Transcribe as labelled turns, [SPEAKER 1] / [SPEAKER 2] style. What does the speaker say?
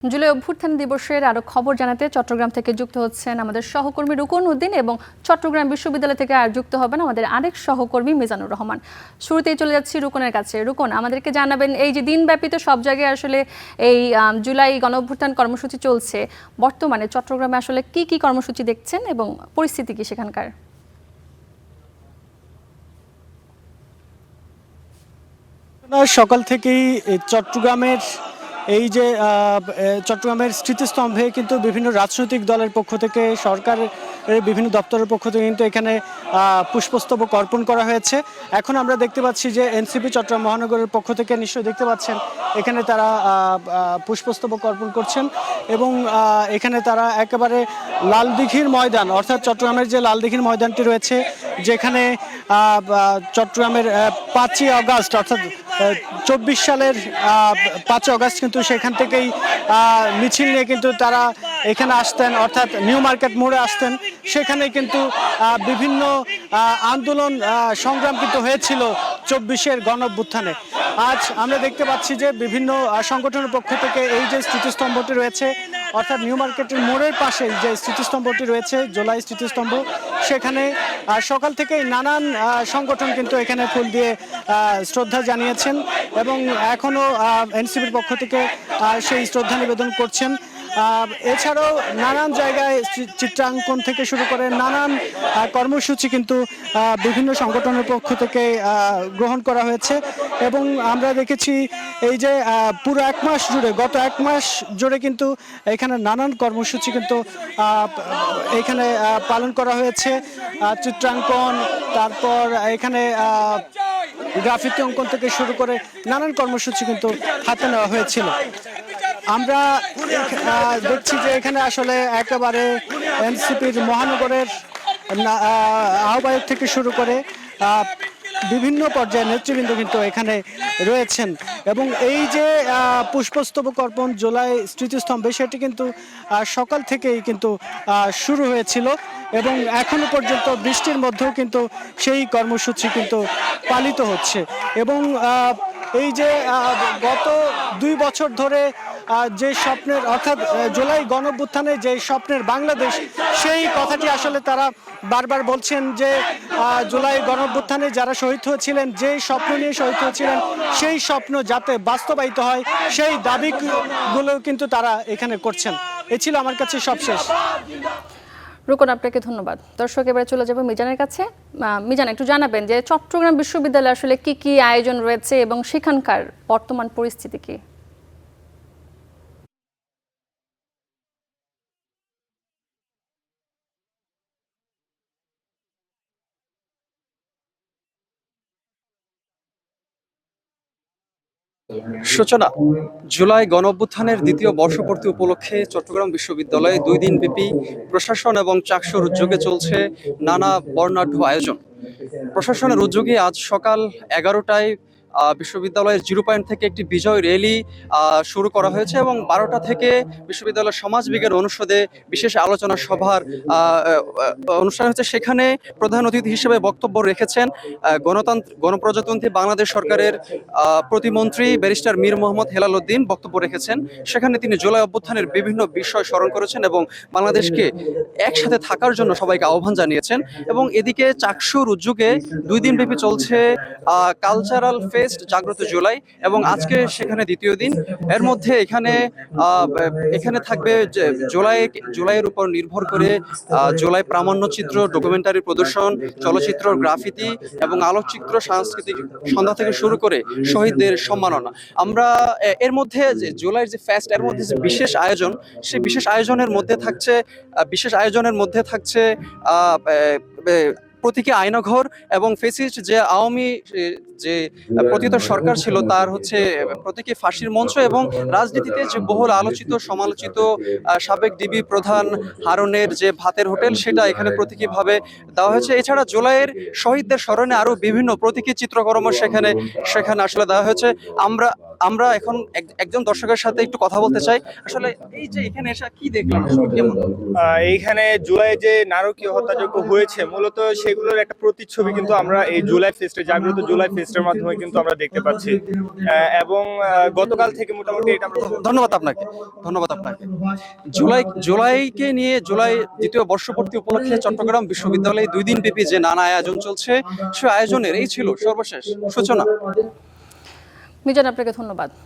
[SPEAKER 1] জুলাই অভ্যুত্থান দিবসের আরো খবর জানাতে চট্টগ্রাম থেকে যুক্ত হচ্ছেন আমাদের সহকর্মী রুকন উদ্দিন এবং চট্টগ্রাম বিশ্ববিদ্যালয় থেকে আর যুক্ত হবেন আমাদের আরেক সহকর্মী মিজানুর রহমান। শুরুতেই চলে যাচ্ছি রুকনের কাছে। রুকন, আমাদেরকে জানাবেন এই যে দিনব্যাপী তো সব জায়গায় আসলে এই জুলাই গণ অভ্যুত্থান কর্মসূচি চলছে, বর্তমানে চট্টগ্রামে আসলে কি কি কর্মসূচি দেখছেন এবং পরিস্থিতি কি সেখানকার?
[SPEAKER 2] সকাল থেকেই চট্টগ্রামের এই যে চট্টগ্রামের স্মৃতিস্তম্ভে কিন্তু বিভিন্ন রাজনৈতিক দলের পক্ষ থেকে, সরকারের বিভিন্ন দপ্তরের পক্ষ থেকে কিন্তু এখানে পুষ্পস্তবক অর্পণ করা হয়েছে। এখন আমরা দেখতে পাচ্ছি যে এনসিপি চট্টগ্রাম মহানগরের পক্ষ থেকে নিশ্চয়ই দেখতে পাচ্ছেন এখানে তারা পুষ্পস্তবক অর্পণ করছেন এবং এখানে তারা একেবারে লালদিঘির ময়দান, অর্থাৎ চট্টগ্রামের যে লালদিঘির ময়দানটি রয়েছে, যেখানে চট্টগ্রামের 5ই আগস্ট অর্থাৎ 24 সালের 5 আগস্ট কিন্তু সেখান থেকেই মিছিল নিয়ে কিন্তু তারা এখানে আসতেন, অর্থাৎ নিউ মার্কেট মোড়ে আসতেন। সেখানে কিন্তু বিভিন্ন আন্দোলন সংগ্রাম কিন্তু হয়েছিল 24-এর গণ অভ্যুত্থানে। আজ আমরা দেখতে পাচ্ছি যে বিভিন্ন সংগঠনের পক্ষ থেকে এই যে স্মৃতিস্তম্ভটি রয়েছে, অর্থাৎ নিউ মার্কেটের মোড়ের পাশে যে স্মৃতিস্তম্ভটি রয়েছে, জুলাই স্মৃতিস্তম্ভ, সেখানে সকাল থেকেই নানান সংগঠন কিন্তু এখানে ফুল দিয়ে শ্রদ্ধা জানিয়েছেন এবং এখনও এনসিপির পক্ষ থেকে সেই শ্রদ্ধা নিবেদন করছেন। এছাড়াও নানান জায়গায় চিত্রাঙ্কন থেকে শুরু করে নানান কর্মসূচি কিন্তু বিভিন্ন সংগঠনের পক্ষ থেকে গ্রহণ করা হয়েছে এবং আমরা দেখেছি এই যে পুরো এক মাস জুড়ে, গত এক মাস জুড়ে কিন্তু এখানে নানান কর্মসূচি কিন্তু এখানে পালন করা হয়েছে। চিত্রাঙ্কন, তারপর এখানে গ্রাফিতি অঙ্কন থেকে শুরু করে নানান কর্মসূচি কিন্তু হাতে নেওয়া হয়েছিল। আমরা দেখছি যে এখানে আসলে একেবারে এনসিপির মহানগরের আহ্বায়ক থেকে শুরু করে বিভিন্ন পর্যায়ের নেতৃবৃন্দ কিন্তু এখানে রয়েছেন এবং এই যে পুষ্পস্তবক অর্পণ জুলাই স্মৃতিস্তম্ভে, সেটি কিন্তু সকাল থেকেই কিন্তু শুরু হয়েছিল এবং এখনো পর্যন্ত বৃষ্টির মধ্যেও কিন্তু সেই কর্মসূচি কিন্তু পালিত হচ্ছে এবং এই যে গত 2 বছর ধরে যে স্বপ্নের, অর্থাৎ জুলাই গণঅভ্যুত্থানে যে স্বপ্নের বাংলাদেশ, সেই কথাটি আসলে তারা বারবার বলছেন যে জুলাই গণঅভ্যুত্থানে যারা শহীদ হয়েছিলেন, যেই স্বপ্ন নিয়ে শহীদ হয়েছিলেন, সেই স্বপ্ন যাতে বাস্তবায়িত হয় সেই দাবিগুলো কিন্তু তারা এখানে করছেন। এ ছিল আমার কাছে সবশেষ।
[SPEAKER 1] রুকন, আপনাকে ধন্যবাদ। দর্শক, এবারে চলে যাবো মিজানের কাছে। মিজান, একটু জানাবেন যে চট্টগ্রাম বিশ্ববিদ্যালয়ে আসলে কি কি আয়োজন রয়েছে এবং সেখানকার বর্তমান পরিস্থিতি কি?
[SPEAKER 3] সূচনা, জুলাই গণঅভ্যুত্থানের দ্বিতীয় বর্ষপূর্তি উপলক্ষে চট্টগ্রাম বিশ্ববিদ্যালয়ে 2 দিনব্যাপী প্রশাসন এবং চাকসুর উদ্যোগে চলছে নানা বর্ণাঢ্য আয়োজন। প্রশাসনের উদ্যোগে আজ সকাল 11টায় বিশ্ববিদ্যালয়ের 0 পয়েন্ট থেকে একটি বিজয় র্যালি শুরু করা হয়েছে এবং 12টা থেকে বিশ্ববিদ্যালয়ের সমাজ বিজ্ঞান অনুষদে বিশেষ আলোচনা সভার অনুষ্ঠান হচ্ছে। সেখানে প্রধান অতিথি হিসেবে বক্তব্য রেখেছেন গণপ্রজাতন্ত্রী বাংলাদেশ সরকারের প্রতিমন্ত্রী ব্যারিস্টার মীর মোহাম্মদ হেলাল উদ্দিন বক্তব্য রেখেছেন। সেখানে তিনি জুলাই অভ্যুত্থানের বিভিন্ন বিষয় স্মরণ করেছেন এবং বাংলাদেশকে একসাথে থাকার জন্য সবাইকে আহ্বান জানিয়েছেন। এবং এদিকে চাকসুর উদ্যোগে 2 দিনব্যাপী চলছে কালচারাল ফেস্ট জাগ্রত জুলাই এবং আজকে সেখানে দ্বিতীয় দিন। এর মধ্যে এখানে থাকবে জুলাইয়ের উপর নির্ভর করে জুলাই প্রামাণ্যচিত্র, ডকুমেন্টারি প্রদর্শন, চলচ্চিত্র, গ্রাফিতি এবং আলোকচিত্র, সাংস্কৃতিক সন্ধ্যা থেকে শুরু করে শহীদদের সম্মাননা। আমরা এর মধ্যে যে জুলাইয়ের যে ফেস্ট, এর মধ্যে যে বিশেষ আয়োজন, সেই বিশেষ আয়োজনের মধ্যে থাকছে প্রতীকী আয়নাঘর এবং ফেসিস্ট যে আওয়ামী যে পতিত সরকার ছিল তার হচ্ছে প্রতীকী ফাঁসির মঞ্চ এবং রাজনীতিতে যে বহুল আলোচিত সমালোচিত সাবেক ডিবি প্রধান হারুনের যে ভাতের হোটেল, সেটা এখানে প্রতীকীভাবে দেওয়া হয়েছে। এছাড়া জুলাইয়ের শহীদদের স্মরণে আরো বিভিন্ন প্রতীকী চিত্রকর্ম সেখানে আসলে দেওয়া হয়েছে। আমরা এখন একজন দর্শকের সাথে একটু কথা বলতে চাই। আসলে এই যে এখানে এসে কি দেখলাম, আসলে কেমন?
[SPEAKER 4] এইখানে জুলাই যে নারকীয় হত্যাযজ্ঞ হয়েছে মূলত সেগুলোর একটা প্রতিচ্ছবি কিন্তু আমরা এই জুলাই ফেস্টে, জাগ্রত জুলাই ফেস্টের মাধ্যমে কিন্তু আমরা দেখতে পাচ্ছি। এবং গতকাল থেকে মোটামুটি এটা আমরা
[SPEAKER 3] ধন্যবাদ আপনাকে। জুলাইকে নিয়ে জুলাই দ্বিতীয় বর্ষপূর্তি উপলক্ষে চট্টগ্রাম বিশ্ববিদ্যালয়ে 2 দিন ব্যাপী যে নানা আয়োজন চলছে, সেই আয়োজনের এই ছিল সর্বশেষ সূচনা।
[SPEAKER 1] মিজান, আপনাকে ধন্যবাদ।